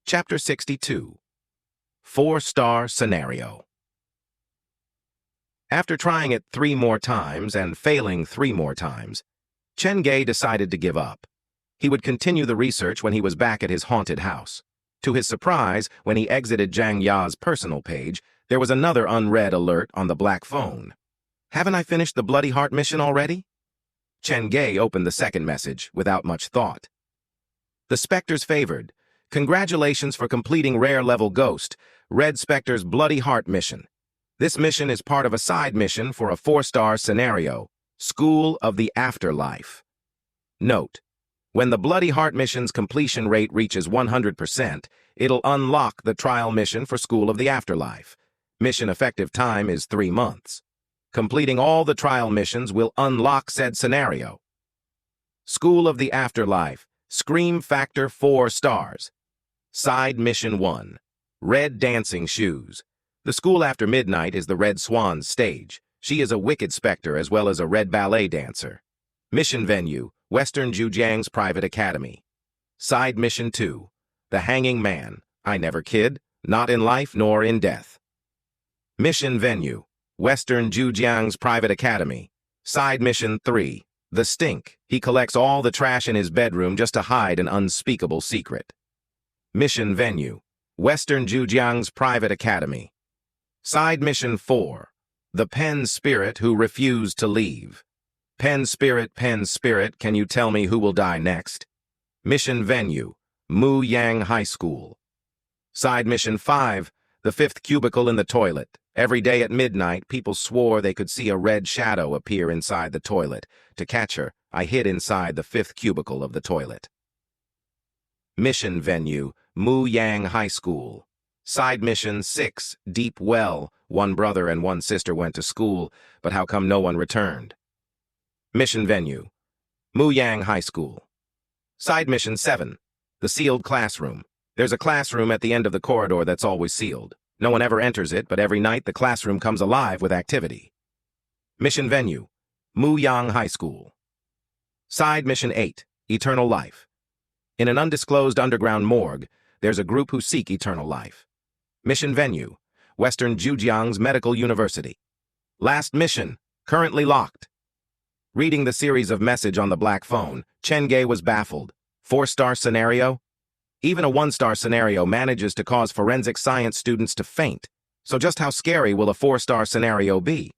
Chapter 62. 4-Star Scenario. After trying it 3 more times and failing 3 more times, Chen Ge decided to give up. He would continue the research when he was back at his haunted house. To his surprise, when he exited Zhang Ya's personal page, there was another unread alert on the black phone. "Haven't I finished the Bloody Heart mission already?" Chen Ge opened the second message without much thought. The Spectre's favored. Congratulations for completing Rare Level Ghost, Red Spectre's Bloody Heart mission. This mission is part of a side mission for a 4-star scenario, School of the Afterlife. Note: when the Bloody Heart mission's completion rate reaches 100%, it'll unlock the trial mission for School of the Afterlife. Mission effective time is 3 months. Completing all the trial missions will unlock said scenario. School of the Afterlife, Scream Factor 4 stars. Side Mission 1. Red Dancing Shoes. The school after midnight is the Red Swan's stage. She is a wicked specter as well as a red ballet dancer. Mission venue, Western Zhujiang's private academy. Side Mission 2. The Hanging Man. I never kid, not in life nor in death. Mission venue, Western Zhujiang's private academy. Side Mission 3. The Stink. He collects all the trash in his bedroom just to hide an unspeakable secret. Mission venue, Western Zhujiang's private academy. Side Mission 4. The Pen Spirit Who Refused to Leave. Pen Spirit, can you tell me who will die next? Mission venue, Muang High School. Side Mission 5. The 5th cubicle in the toilet. Every day at midnight, people swore they could see a red shadow appear inside the toilet. To catch her, I hid inside the 5th cubicle of the toilet. Mission venue, Muang High School. Side Mission 6, Deep Well. One brother and one sister went to school, but how come no one returned? Mission venue, Muang High School. Side Mission 7, The Sealed Classroom. There's a classroom at the end of the corridor that's always sealed. No one ever enters it, but every night the classroom comes alive with activity. Mission venue, Muang High School. Side Mission 8, Eternal Life. In an undisclosed underground morgue, there's a group who seek eternal life. Mission venue, Western Zhujiang's Medical University. Last mission, currently locked. Reading the series of message on the black phone, Chen Ge was baffled. 4-star scenario? Even a 1-star scenario manages to cause forensic science students to faint. So just how scary will a 4-star scenario be?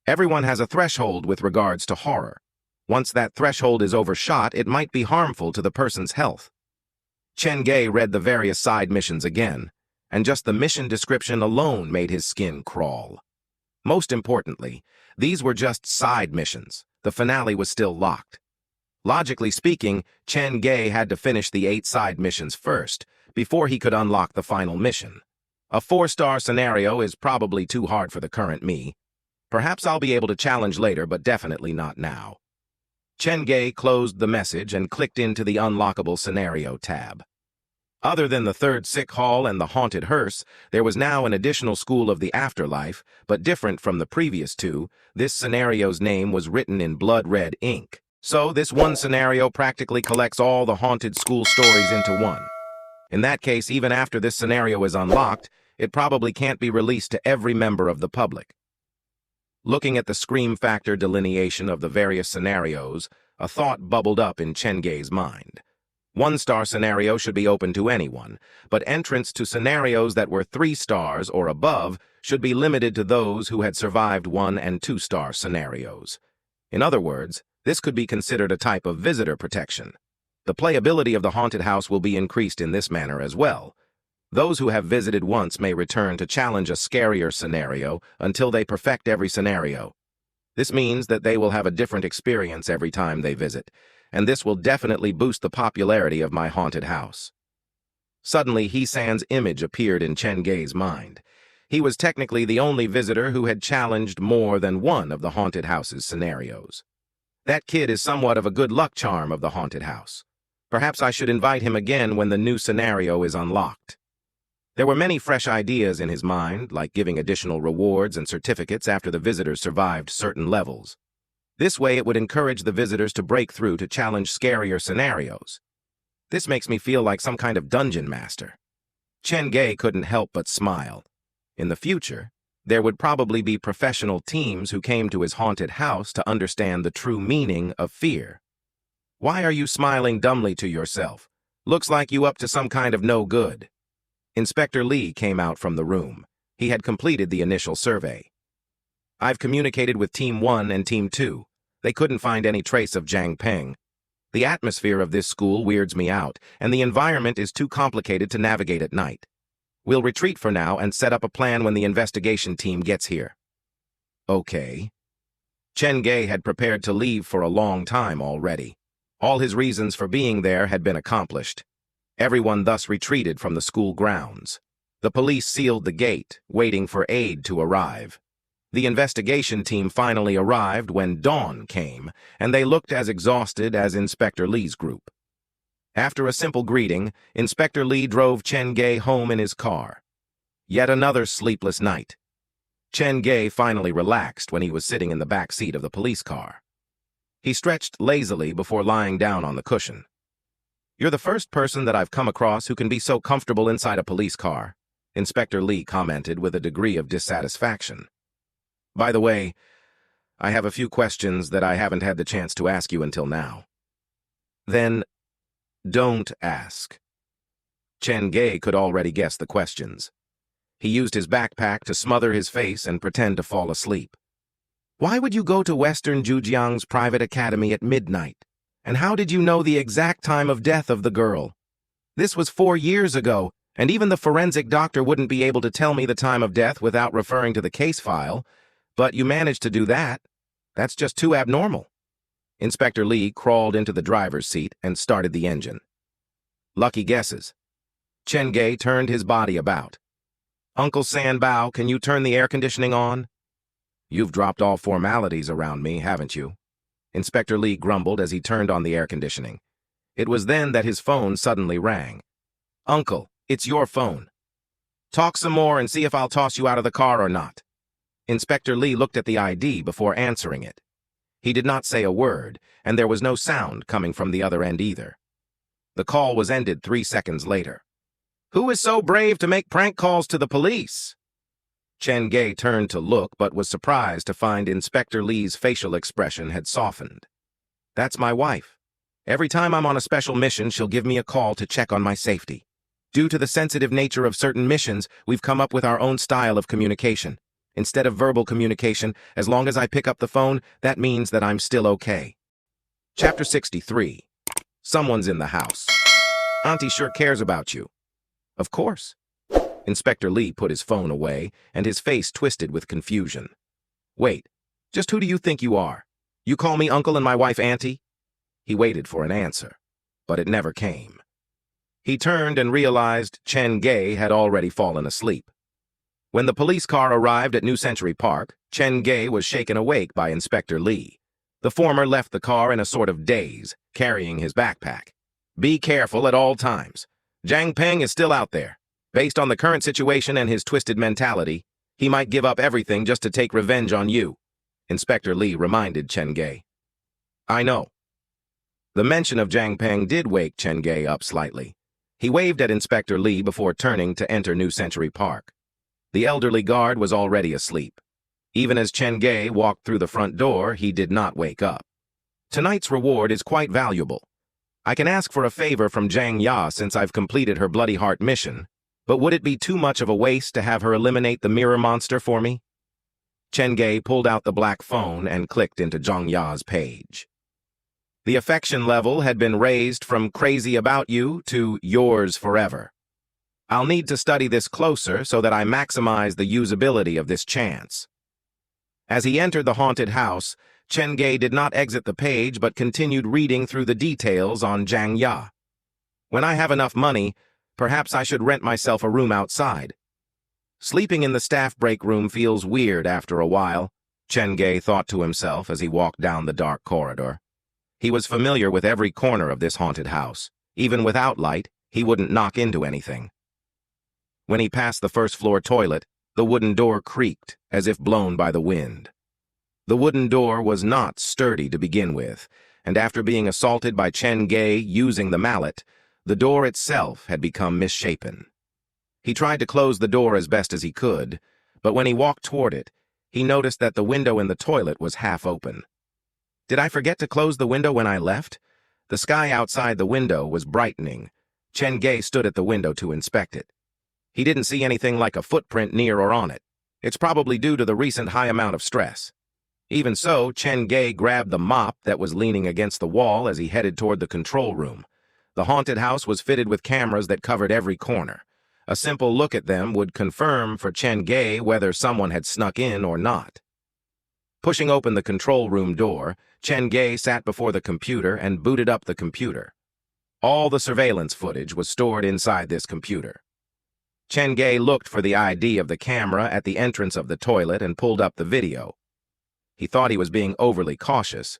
Everyone has a threshold with regards to horror. Once that threshold is overshot, it might be harmful to the person's health. Chen Ge read the various side missions again, and just the mission description alone made his skin crawl. Most importantly, these were just side missions. The finale was still locked. Logically speaking, Chen Ge had to finish the 8 side missions first, before he could unlock the final mission. A 4-star scenario is probably too hard for the current me. Perhaps I'll be able to challenge later, but definitely not now. Chen Ge closed the message and clicked into the Unlockable Scenario tab. Other than the 3rd sick hall and the haunted hearse, there was now an additional School of the Afterlife, but different from the previous 2, this scenario's name was written in blood-red ink. So this one scenario practically collects all the haunted school stories into one. In that case, even after this scenario is unlocked, it probably can't be released to every member of the public. Looking at the scream factor delineation of the various scenarios, a thought bubbled up in Chen Ge's mind. 1-star scenario should be open to anyone, but entrance to scenarios that were 3 stars or above should be limited to those who had survived 1- and 2-star scenarios. In other words, this could be considered a type of visitor protection. The playability of the haunted house will be increased in this manner as well. Those who have visited once may return to challenge a scarier scenario until they perfect every scenario. This means that they will have a different experience every time they visit, and this will definitely boost the popularity of my haunted house. Suddenly, He-san's image appeared in Chen Ge's mind. He was technically the only visitor who had challenged more than one of the haunted house's scenarios. That kid is somewhat of a good luck charm of the haunted house. Perhaps I should invite him again when the new scenario is unlocked. There were many fresh ideas in his mind, like giving additional rewards and certificates after the visitors survived certain levels. This way it would encourage the visitors to break through to challenge scarier scenarios. This makes me feel like some kind of dungeon master. Chen Ge couldn't help but smile. In the future, there would probably be professional teams who came to his haunted house to understand the true meaning of fear. Why are you smiling dumbly to yourself? Looks like you up to some kind of no good. Inspector Lee came out from the room. He had completed the initial survey. I've communicated with Team 1 and Team 2. They couldn't find any trace of Jang Pang. The atmosphere of this school weirds me out, and the environment is too complicated to navigate at night. We'll retreat for now and set up a plan when the investigation team gets here. Okay. Chen Ge had prepared to leave for a long time already. All his reasons for being there had been accomplished. Everyone thus retreated from the school grounds. The police sealed the gate, waiting for aid to arrive. The investigation team finally arrived when dawn came, and they looked as exhausted as Inspector Lee's group. After a simple greeting, Inspector Lee drove Chen Ge home in his car. Yet another sleepless night. Chen Ge finally relaxed when he was sitting in the back seat of the police car. He stretched lazily before lying down on the cushion. "You're the first person that I've come across who can be so comfortable inside a police car," Inspector Lee commented with a degree of dissatisfaction. "By the way, I have a few questions that I haven't had the chance to ask you until now." "Then, don't ask." Chen Ge could already guess the questions. He used his backpack to smother his face and pretend to fall asleep. "Why would you go to Western Zhujiang's private academy at midnight? And how did you know the exact time of death of the girl? This was 4 years ago, and even the forensic doctor wouldn't be able to tell me the time of death without referring to the case file. But you managed to do that. That's just too abnormal." Inspector Lee crawled into the driver's seat and started the engine. "Lucky guesses." Chen Ge turned his body about. "Uncle Sanbao, can you turn the air conditioning on?" "You've dropped all formalities around me, haven't you?" Inspector Lee grumbled as he turned on the air conditioning. It was then that his phone suddenly rang. "Uncle, it's your phone. Talk some more and see if I'll toss you out of the car or not." Inspector Lee looked at the ID before answering it. He did not say a word, and there was no sound coming from the other end either. The call was ended 3 seconds later. "Who is so brave to make prank calls to the police?" Chen Ge turned to look, but was surprised to find Inspector Lee's facial expression had softened. "That's my wife. Every time I'm on a special mission, she'll give me a call to check on my safety. Due to the sensitive nature of certain missions, we've come up with our own style of communication. Instead of verbal communication, as long as I pick up the phone, that means that I'm still okay." Chapter 63. Someone's in the house. "Auntie sure cares about you." "Of course." Inspector Lee put his phone away, and his face twisted with confusion. "Wait, just who do you think you are? You call me uncle and my wife Auntie?" He waited for an answer, but it never came. He turned and realized Chen Ge had already fallen asleep. When the police car arrived at New Century Park, Chen Ge was shaken awake by Inspector Lee. The former left the car in a sort of daze, carrying his backpack. "Be careful at all times. Jang Pang is still out there. Based on the current situation and his twisted mentality, he might give up everything just to take revenge on you," Inspector Lee reminded Chen Ge. "I know." The mention of Jang Pang did wake Chen Ge up slightly. He waved at Inspector Lee before turning to enter New Century Park. The elderly guard was already asleep. Even as Chen Ge walked through the front door, he did not wake up. "Tonight's reward is quite valuable. I can ask for a favor from Zhang Ya since I've completed her Bloody Heart mission, but would it be too much of a waste to have her eliminate the mirror monster for me?" Chen Ge pulled out the black phone and clicked into Zhang Ya's page. The affection level had been raised from crazy about you to yours forever. I'll need to study this closer so that I maximize the usability of this chance. As he entered the haunted house, Chen Ge did not exit the page but continued reading through the details on Zhang Ya. "When I have enough money, perhaps I should rent myself a room outside. Sleeping in the staff break room feels weird after a while," Chen Ge thought to himself as he walked down the dark corridor. He was familiar with every corner of this haunted house. Even without light, he wouldn't knock into anything. When he passed the first-floor toilet, the wooden door creaked, as if blown by the wind. The wooden door was not sturdy to begin with, and after being assaulted by Chen Ge using the mallet, the door itself had become misshapen. He tried to close the door as best as he could, but when he walked toward it, he noticed that the window in the toilet was half open. Did I forget to close the window when I left? The sky outside the window was brightening. Chen Ge stood at the window to inspect it. He didn't see anything like a footprint near or on it. It's probably due to the recent high amount of stress. Even so, Chen Ge grabbed the mop that was leaning against the wall as he headed toward the control room. The haunted house was fitted with cameras that covered every corner. A simple look at them would confirm for Chen Ge whether someone had snuck in or not. Pushing open the control room door, Chen Ge sat before the computer and booted up the computer. All the surveillance footage was stored inside this computer. Chen Ge looked for the ID of the camera at the entrance of the toilet and pulled up the video. He thought he was being overly cautious,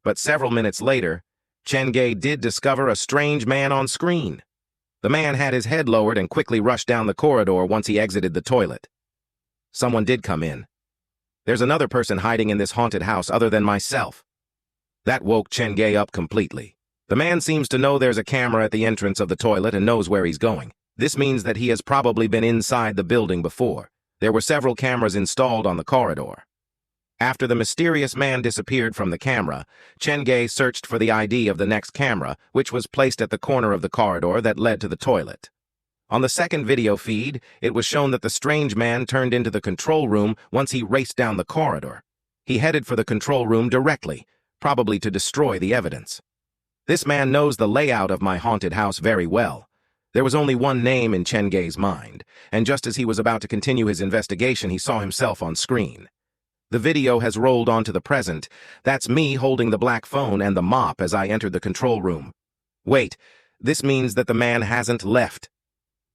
but several minutes later, Chen Ge did discover a strange man on screen. The man had his head lowered and quickly rushed down the corridor once he exited the toilet. Someone did come in. There's another person hiding in this haunted house other than myself. That woke Chen Ge up completely. The man seems to know there's a camera at the entrance of the toilet and knows where he's going. This means that he has probably been inside the building before. There were several cameras installed on the corridor. After the mysterious man disappeared from the camera, Chen Ge searched for the ID of the next camera, which was placed at the corner of the corridor that led to the toilet. On the second video feed, it was shown that the strange man turned into the control room once he raced down the corridor. He headed for the control room directly, probably to destroy the evidence. This man knows the layout of my haunted house very well. There was only one name in Chen Ge's mind, and just as he was about to continue his investigation, he saw himself on screen. The video has rolled on to the present. That's me holding the black phone and the mop as I entered the control room. Wait, this means that the man hasn't left.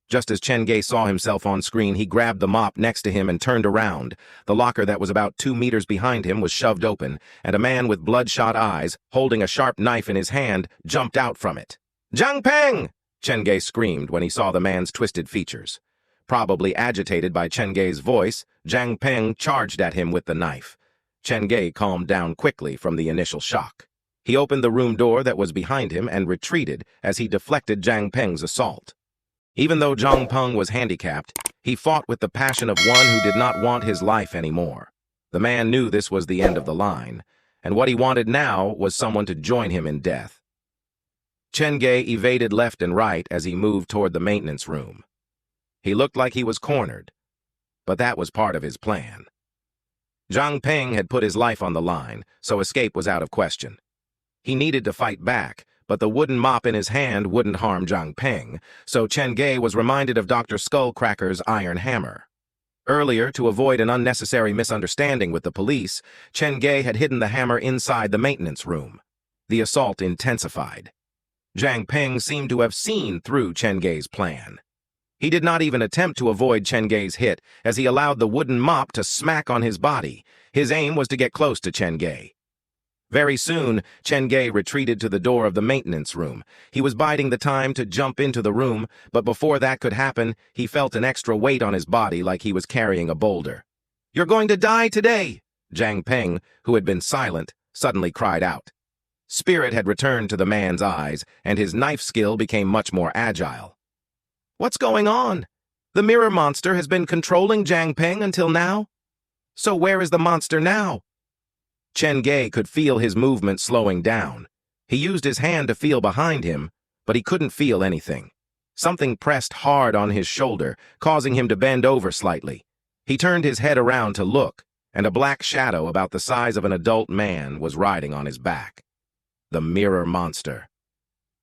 Just as Chen Ge saw himself on screen, he grabbed the mop next to him and turned around. The locker that was about 2 meters behind him was shoved open, and a man with bloodshot eyes, holding a sharp knife in his hand, jumped out from it. "Jang Pang!" Chen Ge screamed when he saw the man's twisted features. Probably agitated by Chen Ge's voice, Jang Pang charged at him with the knife. Chen Ge calmed down quickly from the initial shock. He opened the room door that was behind him and retreated as he deflected Jang Pang's assault. Even though Jang Pang was handicapped, he fought with the passion of one who did not want his life anymore. The man knew this was the end of the line, and what he wanted now was someone to join him in death. Chen Ge evaded left and right as he moved toward the maintenance room. He looked like he was cornered, but that was part of his plan. Jang Pang had put his life on the line, so escape was out of question. He needed to fight back, but the wooden mop in his hand wouldn't harm Jang Pang, so Chen Ge was reminded of Dr. Skullcracker's iron hammer. Earlier, to avoid an unnecessary misunderstanding with the police, Chen Ge had hidden the hammer inside the maintenance room. The assault intensified. Jang Pang seemed to have seen through Chen Ge's plan. He did not even attempt to avoid Chen Ge's hit as he allowed the wooden mop to smack on his body. His aim was to get close to Chen Ge. Very soon, Chen Ge retreated to the door of the maintenance room. He was biding the time to jump into the room, but before that could happen, he felt an extra weight on his body like he was carrying a boulder. "You're going to die today!" Jang Pang, who had been silent, suddenly cried out. Spirit had returned to the man's eyes, and his knife skill became much more agile. "What's going on? The mirror monster has been controlling Jang Pang until now? So where is the monster now?" Chen Ge could feel his movement slowing down. He used his hand to feel behind him, but he couldn't feel anything. Something pressed hard on his shoulder, causing him to bend over slightly. He turned his head around to look, and a black shadow about the size of an adult man was riding on his back. The mirror monster.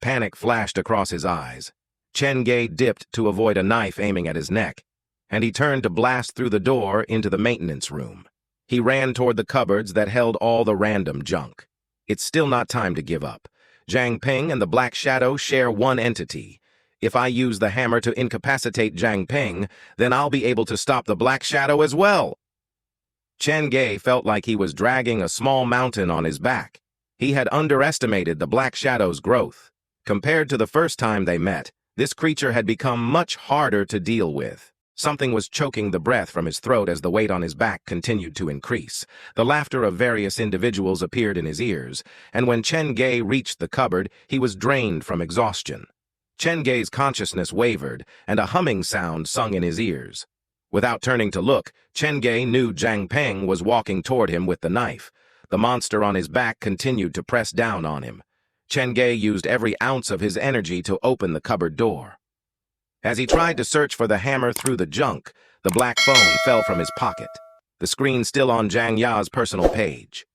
Panic flashed across his eyes. Chen Ge dipped to avoid a knife aiming at his neck, and he turned to blast through the door into the maintenance room. He ran toward the cupboards that held all the random junk. It's still not time to give up. Jang Pang and the Black Shadow share one entity. If I use the hammer to incapacitate Jang Pang, then I'll be able to stop the Black Shadow as well. Chen Ge felt like he was dragging a small mountain on his back. He had underestimated the Black Shadow's growth. Compared to the first time they met, this creature had become much harder to deal with. Something was choking the breath from his throat as the weight on his back continued to increase. The laughter of various individuals appeared in his ears, and when Chen Ge reached the cupboard, he was drained from exhaustion. Chen Ge's consciousness wavered, and a humming sound sung in his ears. Without turning to look, Chen Ge knew Jang Pang was walking toward him with the knife. The monster on his back continued to press down on him. Chen Ge used every ounce of his energy to open the cupboard door. As he tried to search for the hammer through the junk, the black phone fell from his pocket, the screen still on Zhang Ya's personal page.